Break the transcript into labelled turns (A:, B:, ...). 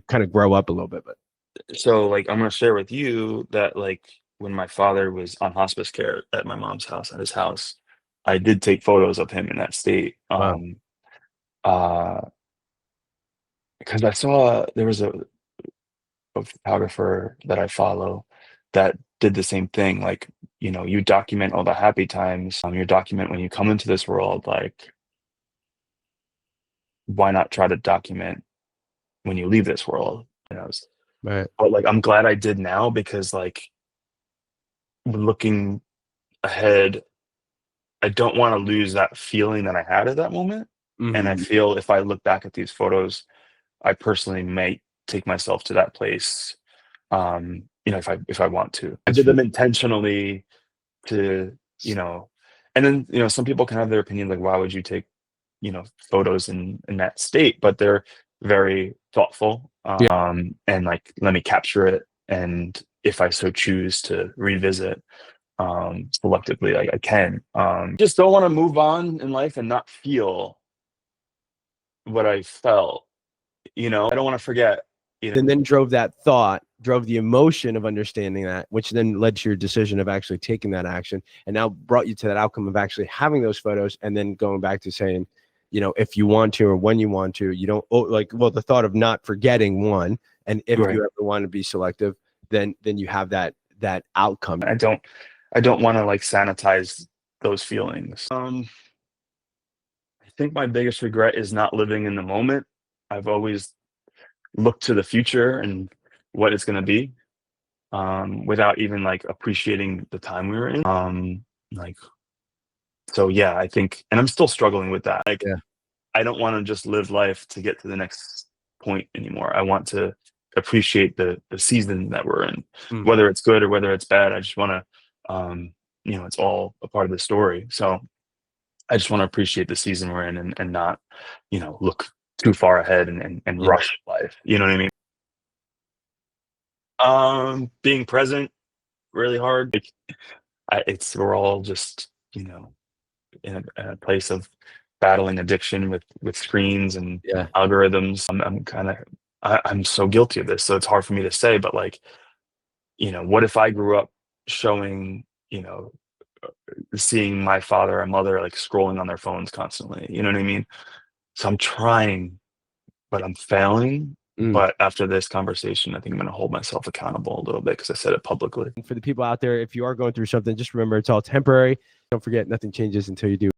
A: kind of grow up a little bit. But
B: So like I'm gonna share with you that like when my father was on hospice care at my mom's house, at his house, I did take photos of him in that state.
A: wow.
B: Uh, because I saw there was a photographer that I follow that did the same thing. Like, you document all the happy times. You document when you come into this world. Like, why not try to document when you leave this world?
A: Right.
B: But like, I'm glad I did now because like looking ahead, I don't want to lose that feeling that I had at that moment. And I
A: Hmm.
B: feel if I look back at these photos, I personally may take myself to that place. If I want to. I
A: That's
B: did
A: true.
B: them intentionally to, you know, and then, some people can have their opinion, like, why would you take, photos in that state? But they're very thoughtful,
A: Yeah.
B: and like, let me capture it. And if I so choose to revisit, selectively, I can. Just don't want to move on in life and not feel what I felt. I don't want to forget.
A: And then drove the emotion of understanding that, which then led to your decision of actually taking that action, and now brought you to that outcome of actually having those photos, and then going back to saying, if you want to or when you want to, you don't the thought of not forgetting one, and if
B: Right.
A: you ever want to be selective, then you have that outcome.
B: I don't want to like sanitize those feelings. I think my biggest regret is not living in the moment. I've always looked to the future and what it's going to be, without even like appreciating the time we were in. Like, so yeah, I think, and I'm still struggling with that. Like,
A: Yeah.
B: I don't want to just live life to get to the next point anymore. I want to appreciate the season that we're in,
A: Mm.
B: whether it's good or whether it's bad. I just want to, it's all a part of the story. So I just want to appreciate the season we're in, and not, look too far ahead and
A: Yeah.
B: rush life. You know what I mean? Being present really hard. Like, we're all just, in a place of battling addiction with screens and
A: Yeah.
B: algorithms. I'm so guilty of this, so it's hard for me to say, but like, what if I grew up showing, seeing my father and mother like scrolling on their phones constantly, you know what I mean? So I'm trying, but I'm failing.
A: Mm.
B: But after this conversation, I think I'm going to hold myself accountable a little bit because I said it publicly.
A: For the people out there, if you are going through something, just remember it's all temporary. Don't forget, nothing changes until you do.